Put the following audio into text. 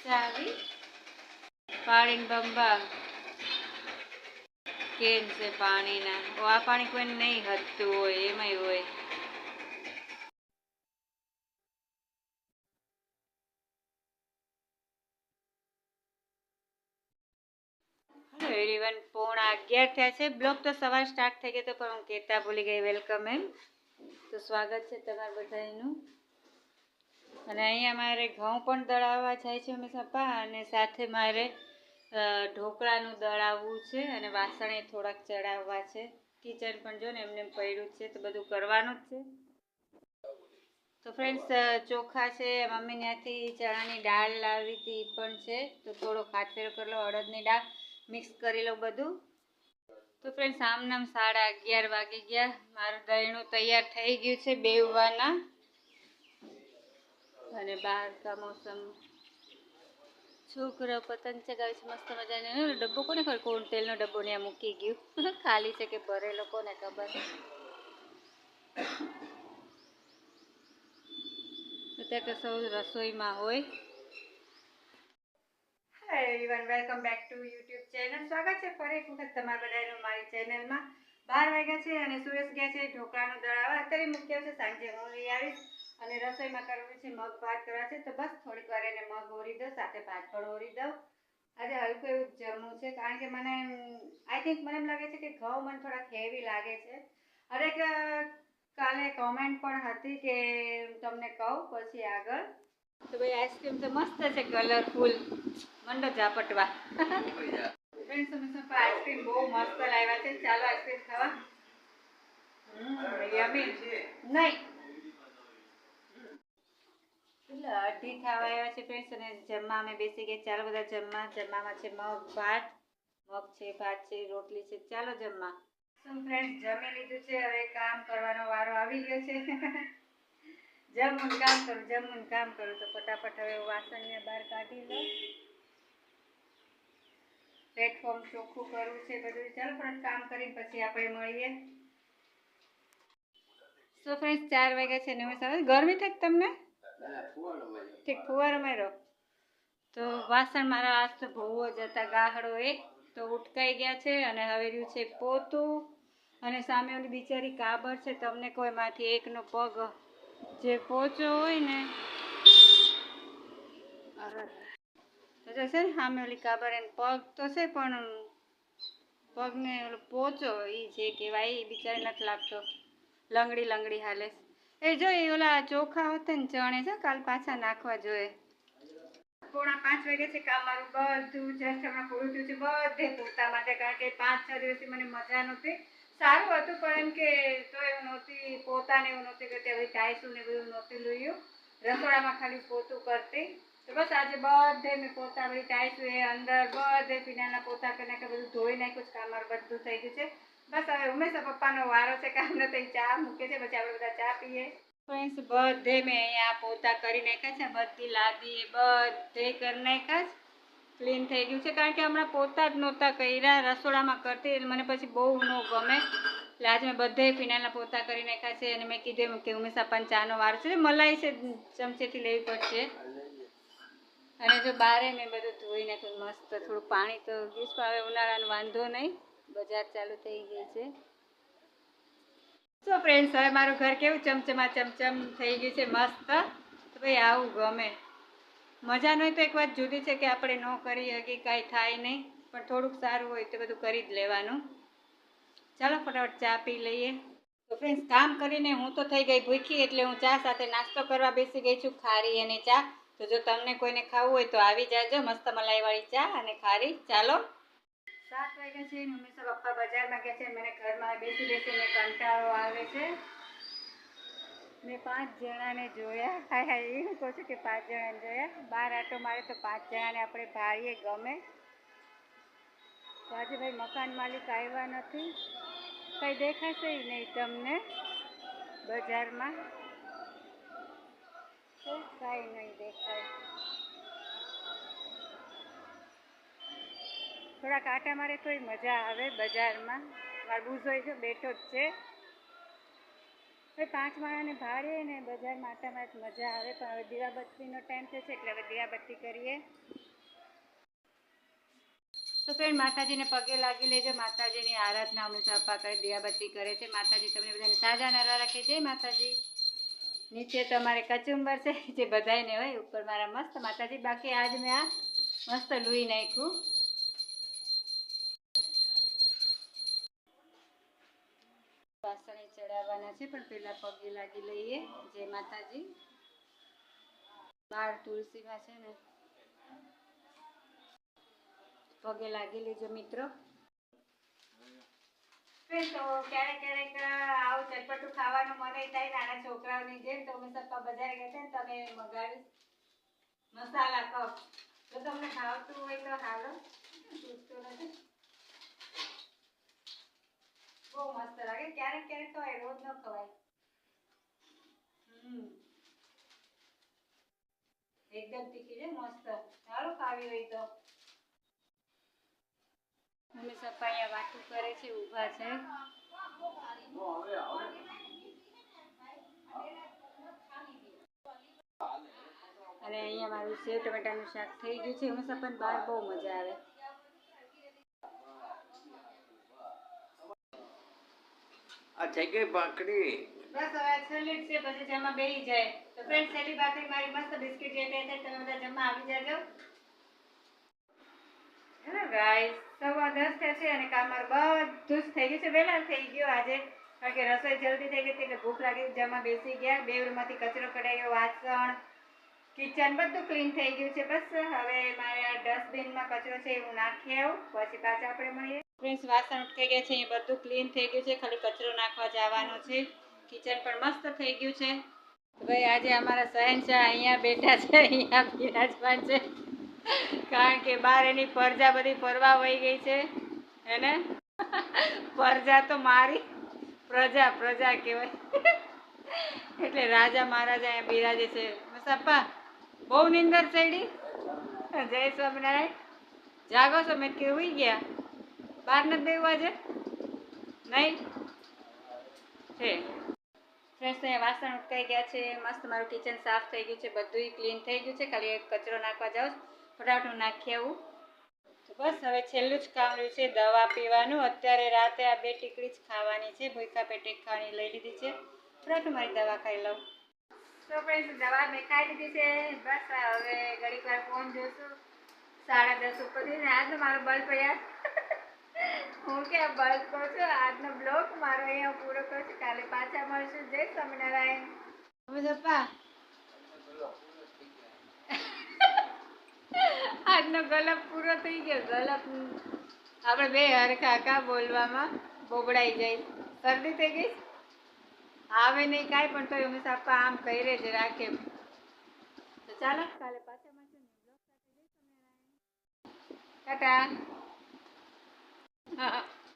ચાવી પાણી બંબા કેન છે પાણીના. આ પાણી કોઈને નહીં હદતું હોય એમાંય હોય. હેલો એવરીવન, 11:30 થયા છે. બ્લોગ તો સવાર સ્ટાર્ટ થઈ ગયો તો પણ હું કહેતા ભૂલી ગઈ. વેલકમ એમ. તો સ્વાગત છે તમારા બધાનું. અને અહીંયા મારે ઘઉં પણ દળાવવા જાય છે હંમેશા પા, અને સાથે મારે ઢોકળાનું દળાવવું છે અને વાસણે થોડાક ચડાવવા છે. કિચન પણ જો ને એમને પડ્યું છે તો બધું કરવાનું જ છે. તો ફ્રેન્ડ્સ, ચોખા છે, મમ્મી ત્યાંથી ચણાની દાળ લાવી હતી પણ છે, તો થોડો ખાતેરો કરી લો. અડદની દાળ મિક્સ કરી લો બધું. તો ફ્રેન્ડ્સ, આમ 11:30 વાગી ગયા. મારું દહીણું તૈયાર થઈ ગયું છે બેવવાના. અને બહાર કા મોસમ, છોકરા પતંગ ચગાવે છે મસ્ત મજાનો. ડબ્બો કોને ખબર, કોણ તેલનો ડબ્બો ત્યાં મૂકી ગયું. ખાલી છે કે ભરેલો કોને ખબર. અત્યારે તો સૌ રસોઈમાં હોય. Hello everyone, welcome back to YouTube channel. સ્વાગત છે ફરી એક વખત તમારા બધાનું મારી ચેનલમાં. 12 વાગ્યા છે અને સુરેશ ગયા છે ઢોકળાનું દળાવવા. અત્યારે મૂક્યા છે, સાંજે હું લઈ આવીશ. અને રસોઈમાં કરવું છે મગ ભાત કરવા છે, તો બસ થોડીક વાર એને મગ ઓરી દઉં, સાથે ભાત પણ ઓરી દઉં. આજે હલકું એવું જમવું છે, કારણ કે મને આઈ થિંક મને એમ લાગે છે કે ઘઉં મને થોડાક હેવી લાગે છે. અરે કાલે કોમેન્ટ પણ હતી કે તમને કહું પછી આગળ. તો ભાઈ આઈસ્ક્રીમ તો મસ્ત છે, કલરફુલ. મંડો ઝાપટવા. ફ્રેન્ડ્સ, અમે આઈસ્ક્રીમ બહુ મસ્ત લાવ્યા છે. ચાલો આઈસ્ક્રીમ ખાવા. યમી નહીં એટલે અઢી ખાવા આવ્યા છે ફ્રેન્ડ્સ, અને જમવા અમે બેસી ગયા. ચાલો બધા જમવા. જમવામાં છે મગ ભાત, મગ છે, ભાત છે, રોટલી છે. ચાલો જમવા. શું ફ્રેન્ડ્સ, જમી લીધું છે, હવે કામ કરવાનો વારો આવી ગયો છે. જમવું કામ કરું તો ફટાફટ હવે વાસણને બહાર કાઢી લો. પ્લેટફોર્મ ચોખ્ખું કરવું છે બધું. ચાલો પણ કામ કરીને પછી આપણે મળીએ. તો ફ્રેન્ડ્સ, 4 વાગ્યા છે ને ગરમી થાય તમને? ઠીક, ફુવારો માર્યો. તો વાસણ મારા આજ તો બહુ જ હતા. ગાહડો એક તો ઉટકાઈ ગયા છે, અને હવે રહ્યું છે પોતું. અને સામે ઓલી બિચારી કાબર છે, તમને કોઈમાંથી એકનો પગ જે પોચો હોય ને તો જશે ને, સામે ઓલી કાબર એને પગ તો છે પણ પગને ઓલો પોચો એ જે કહેવાય એ બિચારી નથી લાગતો. લંગડી હાલે. એ જો એ ઓલા ચોખા હોતે ને ચણે છે, કાલ પાછા નાખવા જોઈએ. 4:45 વાગે છે. કામ મારું બધું જસ્ટ હમણાં પૂરું થયું છે. બધે પોતા માટે, કારણ કે 5-6 દિવસથી મને મજા નહોતી. સારું હતું પણ એમ કે તો એવું નહોતી, પોતાને એવું નહોતી કરતી. હવે ટાઈસું ને બધું નહોતું લોયું. રસોડામાં ખાલી પોતું કરતી. તો બસ આજે બધે મેં પોતા, બધી ટાઈસું એ અંદર બધે ફિનાલના પોતા કરી નાખ્યા. બધું ધોઈ નાખ્યું. કામ મારું બધું થઈ ગયું છે. બસ હવે ઉમેશા પપ્પાનો વારો છે. કામને તો ચા મૂકે છે, પછી આપણે બધા ચા પીએ. ફ્રેન્ડ્સ, બધે મેં અહીંયા પોતા કરી નાખ્યા છે. બધી લાદી બધે કરી નાખ્યા. ક્લીન થઈ ગયું છે, કારણ કે હમણાં પોતા જ નહોતા કર્યા. રસોડામાં કરતી એટલે મને પછી બહુ ન ગમે. એટલે આજે મેં બધે ફિનાલના પોતા કરી નાખ્યા છે. અને મેં કીધું એમ કે ઉમેશા પણ ચાનો વારો છે. મલાઈ છે, ચમચેથી લેવી પડશે. અને જો બારે મેં બધું ધોઈ નાખ્યું મસ્ત. થોડું પાણી તો ગયું પણ હવે ઉનાળાનો વાંધો નહીં. બજાર ચાલુ થઈ ગઈ છે. તો ફ્રેન્ડ્સ, હવે મારું ઘર કેવું ચમચમ થઈ ગયું છે મસ્ત. તો ભાઈ આવું ગમે. મજા નહીં તો એક વાત જુદી છે કે આપણે ન કરી શકીએ, કાંઈ થાય નહીં. પણ થોડુંક સારું હોય તો બધું કરી જ લેવાનું. ચાલો ફટાફટ ચા પી લઈએ. તો ફ્રેન્ડ્સ, કામ કરીને હું તો થઈ ગઈ ભૂખી, એટલે હું ચા સાથે નાસ્તો કરવા બેસી ગઈ છું. ખારી અને ચા. તો જો તમને કોઈને ખાવું હોય તો આવી જાજો. મસ્ત મલાઈવાળી ચા અને ખારી. ચાલો. 7 વાગ્યા છે. ઉમેશા પપ્પા બજારમાં ગયા છે. મને ઘરમાં બેસીને કંટાળો આવે છે. મેં 5 જણાને જોયા. હા, એવું કહું છું કે 5 જણાને જોયા. બહાર આટો મારે તો 5 જણાને આપણે ભાળીએ ગમે. તો આજે ભાઈ મકાન માલિક આવ્યા નથી. કંઈ દેખાશે નહીં તમને બજારમાં. તો કાંઈ નહીં દેખાય. થોડાક આટા મારે તોય મજા આવે બજારમાં. મારો બુઝો છે, બેઠો જ છે. હવે 5 માળાને ભાડીએ ને બજારમાં આટામાં મજા આવે, પણ હવે દીવાબત્તીનો ટાઈમ થશે એટલે હવે દીવાબત્તી કરીએ. તો ફ્રેન્ડ માતાજીને પગે લાગી લેજો. માતાજીની આરાધના હંમેશા અપ્પા કરે, દીવાબત્તી કરે છે. માતાજી તમને બધાને સાજા નારા રાખે. જય માતાજી. નીચે તમારે કચુંબર છે જે બધાને હોય, ઉપર મારા મસ્ત માતાજી. બાકી આજ મેં આ મસ્ત લૂઈ નાખ્યું. વાસણે ચડાવવાના છે, પણ પેલા પગે લાગી લઈએ. જય માતાજી. બાર તુલસીમાં છે ને પગે લાગી લેજો મિત્રો. તો ક્યારેક ક્યારેક આવું ચટપટું ખાવાનું મને થાય નાના છોકરાઓની જેમ. તો અમે સપ્પા બજાર ગયા હતા ને તમે મગાવી મસાલા કપ. જો તમને ખાવતું હોય તો હાલો, પૂછતું નથી. બહુ મસ્ત લાગે. ક્યારેક ક્યારેક ખવાય, રોજ ન ખવાય. એકદમ તીખી છે, મસ્ત. ચાલો ખાવી હોય તો. અમે સપ્પા અહીંયા વાતું કરે છે, ઊભા છે. અને અહીંયા મારું સેવ ટમેટાનું શાક થઈ ગયું છે. હંમેશા પણ બહાર બહુ મજા આવે. આ થઈ ગઈ ભાખરી. બસ હવે છેલ્લી છે, પછી જમવા બેસી જાય. તો ફ્રેન્ડ છેલ્લી ભાખરી મારી મસ્ત બિસ્કિટ જે થાય તમે બધા જમવા આવી જાજો. હેલો ગાઈસ, 10:15 થયા છે અને કામ મારું બધું જ થઈ ગયું છે. વહેલા થઈ ગયો આજે, કારણ કે રસોઈ જલ્દી થઈ ગઈ એટલે ભૂખ લાગી. જમવા બેસી ગયા. બે રૂમમાંથી કચરો કઢાયો, વાસણ, કિચન બધું ક્લીન થઈ ગયું છે. બસ હવે મારે આ ડસ્ટબિનમાં કચરો છે હું નાખી આવું, પછી પાછા આપણે મળીએ. ફ્રેન્ડ્સ વાસણ ઉઠકાઈ ગયા છે, એ બધું ક્લીન થઈ ગયું છે. ખાલી કચરો નાખવા જવાનો છે. કિચન પણ મસ્ત થઈ ગયું છે. ભાઈ આજે અમારા શહેનશાહ અહીંયા બેઠા છે, અહીંયા બિરાજમાન છે. કારણ કે બહાર એની પરજા બધી ફરવા વહી ગઈ છે. એને પરજા તો મારી પ્રજા કહેવાય. એટલે રાજા મહારાજા અહીંયા બિરાજે છે. સપ્પા બહુ નીંદર ચડી. જય સ્વામિનારાયણ. જાગો છો? મેં કે ઉઈ ગયા. બહાર નથી બેવું આજે નહીં છે. ફ્રેન્ડ્સ અહીંયા વાસણ ઉટકાઈ ગયા છે. મસ્ત મારું કિચન સાફ થઈ ગયું છે, બધું ક્લીન થઈ ગયું છે. ખાલી એક કચરો નાખવા જાઉં, ફટાફટ નાખી આવું. તો બસ હવે છેલ્લું જ કામ રહ્યું છે, દવા પીવાનું. અત્યારે રાતે આ 2 ટીકડી જ ખાવાની છે. ભૂખા પેટે ખાવાની લઈ લીધી છે. ફટાફટ મારી દવા ખાઈ લઉં. તો ફ્રેન્ડ્સ દવા મેં ખાઈ લીધી છે. બસ હવે ઘડીક વાર ફોન જોઈશું. 10:30 ઉપર થઈને. આજનો મારો બલ્બ યાર હું ક્યાં બલ્બ કહું છું. આજનો બ્લોગ મારો અહીંયા પૂરો કરું છું. કાલે પાછા મળશું. જય સ્વામિનારાયણ. હવે પપ્પા આજનો ગલપ પૂરો થઈ ગયો. ગલપ આપણે બે હરખા કા બોલવામાં બોબડાઈ જાય. શરદી થઈ ગઈ. આવે નહીં કાંઈ, પણ તો હંમેશા આપવા આમ કહી જ રાખે. તો ચાલો કાલે પાછા મળશું. ટાટા.